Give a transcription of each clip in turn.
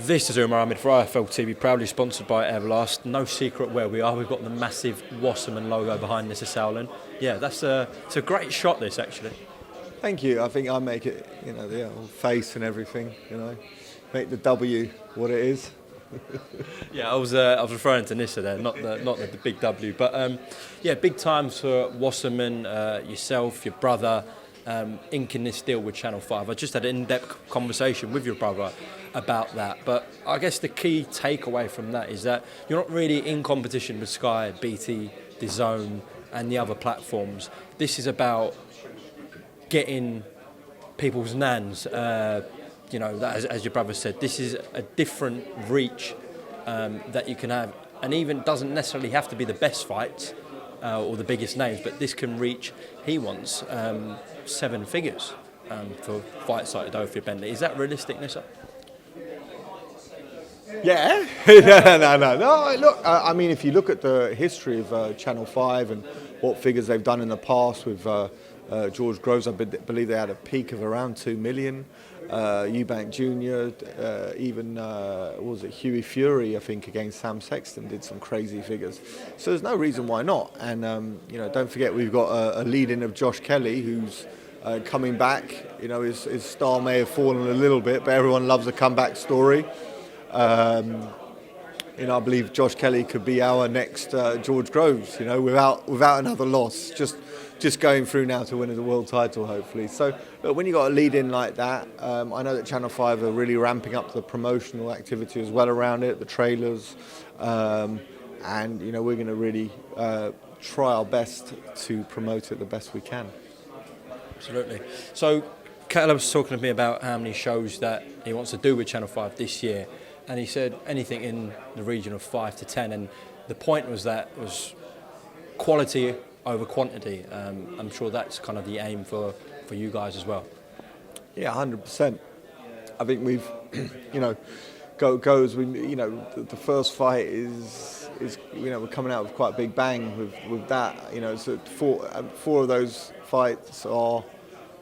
This is Umar Ahmed for IFL TV, proudly sponsored by Everlast. No secret where we are. We've got the massive Wasserman logo behind Nisse Sauerland. Yeah, it's a great shot, this, actually. Thank you. I think I make it, the old face and everything, make the W what it is. Yeah, I was referring to Nisse there, not the big W. But big times for Wasserman, yourself, your brother, inking this deal with Channel 5. I just had an in-depth conversation with your brother about that. But I guess the key takeaway from that is that you're not really in competition with Sky, BT, DAZN and the other platforms. This is about getting people's nans, as your brother said, this is a different reach that you can have, and even doesn't necessarily have to be the best fights or the biggest names, but this can reach, he wants 7 figures for fights like Adolfo Bentley. Is that realistic, Nisse? Yeah, no. Look, I mean, if you look at the history of Channel 5 and what figures they've done in the past with George Groves, I believe they had a peak of around 2 million. Eubank Jr, even was it Huey Fury, I think, against Sam Sexton did some crazy figures. So there's no reason why not. And don't forget we've got a lead-in of Josh Kelly, who's coming back. His star may have fallen a little bit, but everyone loves a comeback story. I believe Josh Kelly could be our next George Groves, without another loss. Just going through now to win the world title, hopefully. So, look, when you got a lead-in like that, I know that Channel 5 are really ramping up the promotional activity as well around it, the trailers, and we're going to really try our best to promote it the best we can. Absolutely. So, Kell was talking to me about how many shows that he wants to do with Channel 5 this year, and he said anything in the region of 5 to 10, and the point was quality over quantity. I'm sure that's kind of the aim for you guys as well. Yeah, 100%. I think we've, the first fight is we're coming out with quite a big bang with that. So four of those fights are,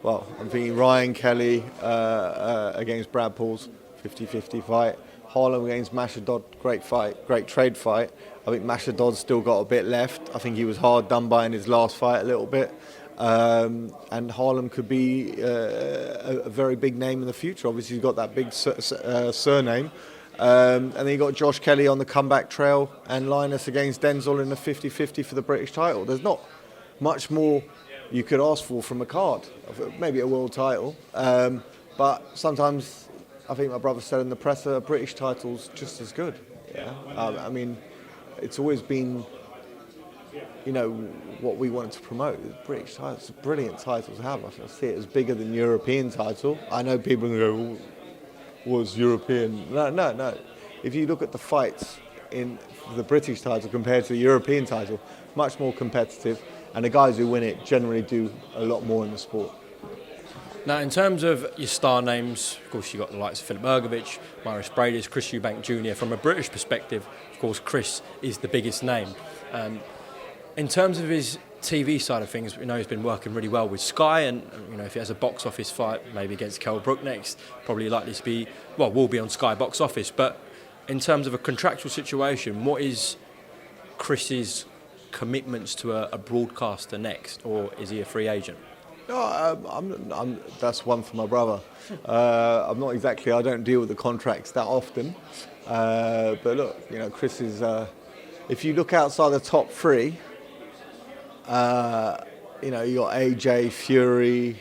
I'm thinking Ryan Kelly against Brad Paul's 50-50 fight. Harlem against Mashadod, great fight, great trade fight. I think Mashadod's still got a bit left. I think he was hard done by in his last fight a little bit. And Harlem could be a very big name in the future. Obviously, he's got that big surname. And then you got Josh Kelly on the comeback trail and Linus against Denzel in the 50-50 for the British title. There's not much more you could ask for from a card. Maybe a world title. But sometimes, I think my brother said in the presser, a British title's just as good. Yeah, I mean, it's always been, what we wanted to promote. The British title, it's a brilliant title to have. I see it as bigger than European title. I know people go, was European? No. If you look at the fights in the British title compared to the European title, much more competitive, and the guys who win it generally do a lot more in the sport. Now, in terms of your star names, of course, you've got the likes of Philip Ergovich, Maurice Bradis, Chris Eubank Jr. From a British perspective, of course, Chris is the biggest name. In terms of his TV side of things, we know he's been working really well with Sky, and if he has a box office fight, maybe against Kell Brook next, probably likely to be, will be on Sky box office. But in terms of a contractual situation, what is Chris's commitments to a broadcaster next, or is he a free agent? No, that's one for my brother. I'm not exactly, I don't deal with the contracts that often. But look, Chris is, if you look outside the top 3, you got AJ, Fury,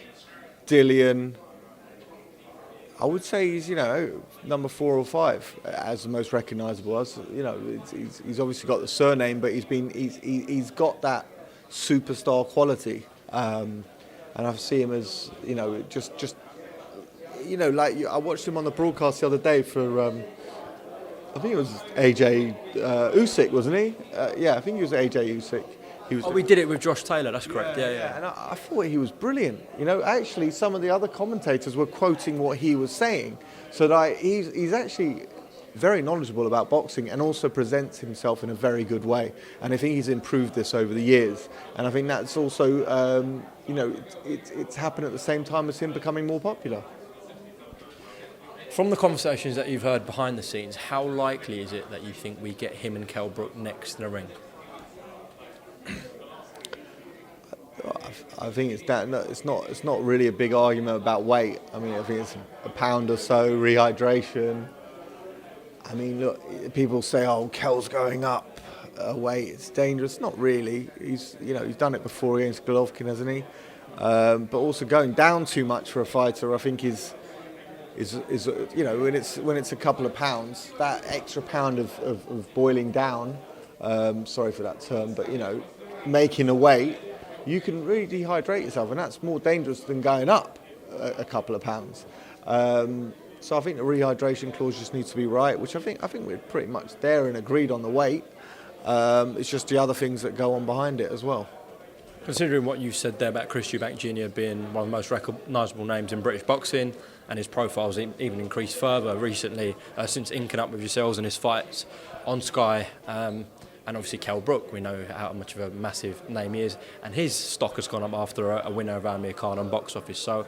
Dillian. I would say he's, number 4 or 5 as the most recognisable. He's obviously got the surname, but he's got that superstar quality. And I see him as, I watched him on the broadcast the other day for, I think it was AJ Usyk, wasn't he? I think he was AJ Usyk. We did it with Josh Taylor, that's correct. Yeah. And I thought he was brilliant. Actually, some of the other commentators were quoting what he was saying. So that he's actually very knowledgeable about boxing and also presents himself in a very good way. And I think he's improved this over the years. And I think that's also, it's happened at the same time as him becoming more popular. From the conversations that you've heard behind the scenes, how likely is it that you think we get him and Kell Brook next in the ring? I think it's not really a big argument about weight. I mean, I think it's a pound or so rehydration. I mean, look, people say, "Oh, Kell's going up weight. It's dangerous." Not really. He's done it before against Golovkin, hasn't he? But also going down too much for a fighter, I think is when it's a couple of pounds, that extra pound of boiling down. Sorry for that term, but making a weight, you can really dehydrate yourself, and that's more dangerous than going up a couple of pounds. So I think the rehydration clause just needs to be right, which I think we're pretty much there and agreed on the weight. It's just the other things that go on behind it as well. Considering what you said there about Chris Eubank Jr. being one of the most recognisable names in British boxing, and his profile's even increased further recently since inking up with yourselves and his fights on Sky, and obviously Kell Brook, we know how much of a massive name he is, and his stock has gone up after a winner of Amir Khan on Box Office. So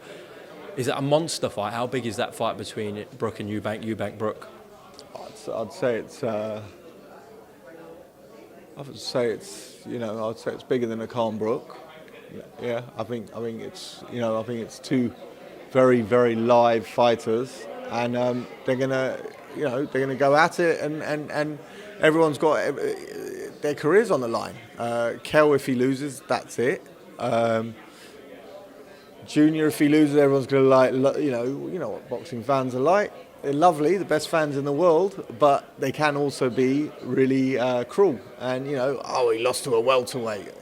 is it a monster fight? How big is that fight between Brook and Eubank Brook? I'd say it's bigger than a Kell Brook. Yeah, I think it's two very, very live fighters, and they're gonna go at it, and everyone's got their careers on the line. Kell, if he loses, that's it. Junior, if he loses, everyone's gonna you know what boxing fans are like. They're lovely, the best fans in the world, but they can also be really cruel. And he lost to a welterweight,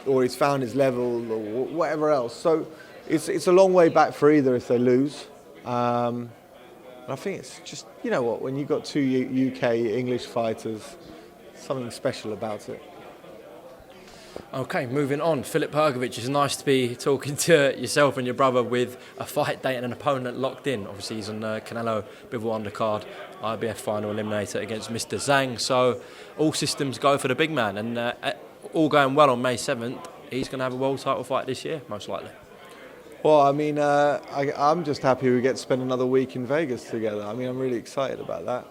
or he's found his level, or whatever else. So it's a long way back for either if they lose. And I think it's just when you've got two UK English fighters, something special about it. Okay, moving on. Filip Hrgović, it's nice to be talking to yourself and your brother with a fight date and an opponent locked in. Obviously, he's on Canelo Bivol undercard, IBF final eliminator against Mr. Zhang. So all systems go for the big man, and all going well on May 7th, he's going to have a world title fight this year, most likely. Well, I mean, I'm just happy we get to spend another week in Vegas together. I mean, I'm really excited about that.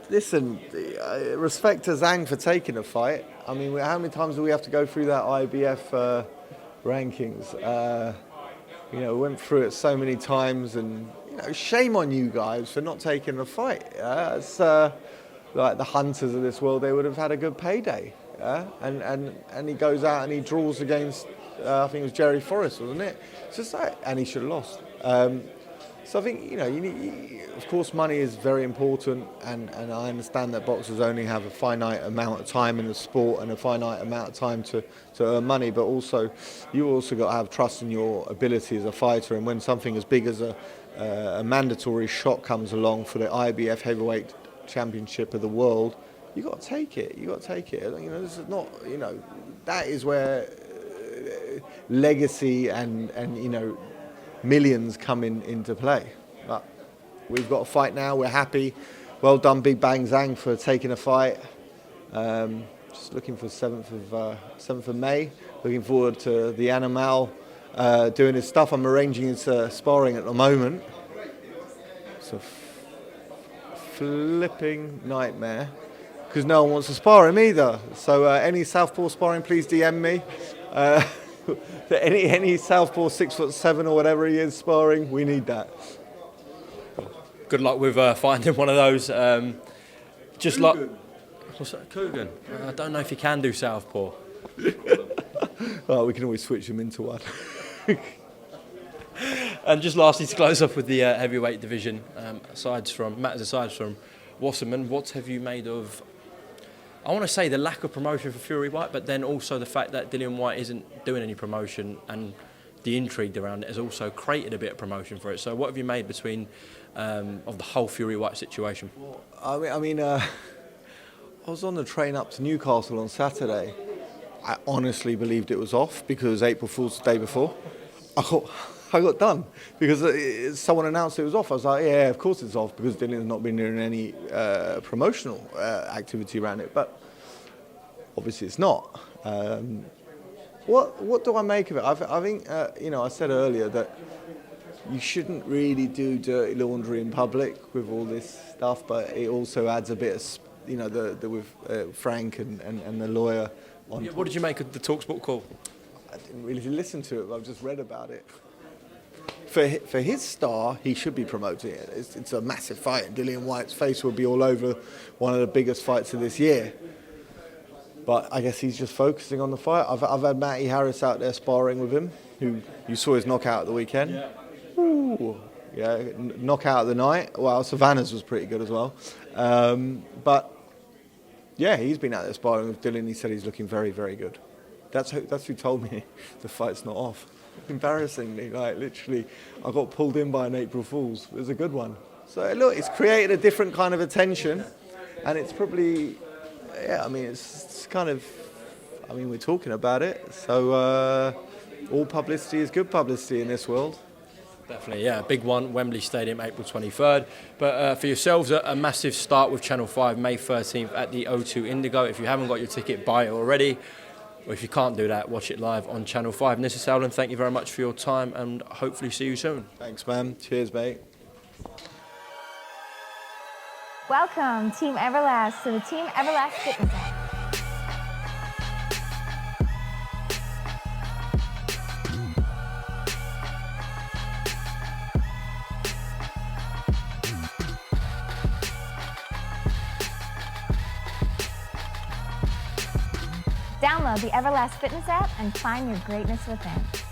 Listen, respect to Zhang for taking a fight. I mean, how many times do we have to go through that IBF rankings? We went through it so many times, and shame on you guys for not taking the fight. It's like the hunters of this world; they would have had a good payday. And he goes out and he draws against, I think it was Jerry Forrest, wasn't it? It's just like, and he should have lost. So I think you need, of course, money is very important, and I understand that boxers only have a finite amount of time in the sport and a finite amount of time to earn money. But also, you also got to have trust in your ability as a fighter. And when something as big as a mandatory shot comes along for the IBF Heavyweight Championship of the world, you got to take it. You got to take it. This is not. That is where legacy and millions come into play. But we've got a fight now. We're happy. Well done, Big Bang Zhang, for taking a fight. Just looking for 7th of May. Looking forward to the Animal doing his stuff. I'm arranging his sparring at the moment. It's a flipping nightmare because no one wants to spar him either. So any Southpaw sparring, please DM me. Any Southpaw 6'7" or whatever he is sparring, we need that. Good luck with finding one of those. Just like what's that? Coogan. I don't know if you can do Southpaw. We can always switch him into one. And just lastly, to close off with the heavyweight division, aside from Wasserman, what have you made of? I want to say the lack of promotion for Fury Whyte, but then also the fact that Dillian Whyte isn't doing any promotion, and the intrigue around it has also created a bit of promotion for it. So what have you made between of the whole Fury Whyte situation? I mean, I was on the train up to Newcastle on Saturday. I honestly believed it was off because April Fool's the day before. I got done because someone announced it was off. I was like, yeah, of course it's off because Dillian's not been doing any promotional activity around it. But obviously it's not. What do I make of it? I think I said earlier that you shouldn't really do dirty laundry in public with all this stuff, but it also adds a bit of, you know, with Frank and the lawyer. Yeah, what did you make of the TalkSport call? I didn't really listen to it, but I've just read about it. For his star, he should be promoting it. It's a massive fight, and Dillian Whyte's face will be all over one of the biggest fights of this year. But I guess he's just focusing on the fight. I've had Matty Harris out there sparring with him, who you saw his knockout at the weekend. Yeah. Ooh, yeah, knockout of the night. Well, Savannah's was pretty good as well. But yeah, he's been out there sparring with Dillian. He said he's looking very, very good. That's who told me the fight's not off. Embarrassingly, like literally, I got pulled in by an April Fool's. It was a good one. So look, it's created a different kind of attention, and it's probably, yeah, I mean, it's kind of, I mean, we're talking about it. So all publicity is good publicity in this world. Definitely, yeah, big one, Wembley Stadium, April 23rd. But for yourselves, a massive start with Channel 5, May 13th at the O2 Indigo. If you haven't got your ticket, buy it already. Or if you can't do that, watch it live on Channel 5. Nisse Sauerland, thank you very much for your time, and hopefully see you soon. Thanks, man. Cheers, mate. Welcome, Team Everlast, to the Team Everlast Fitness app. Download the Everlast Fitness app and find your greatness within.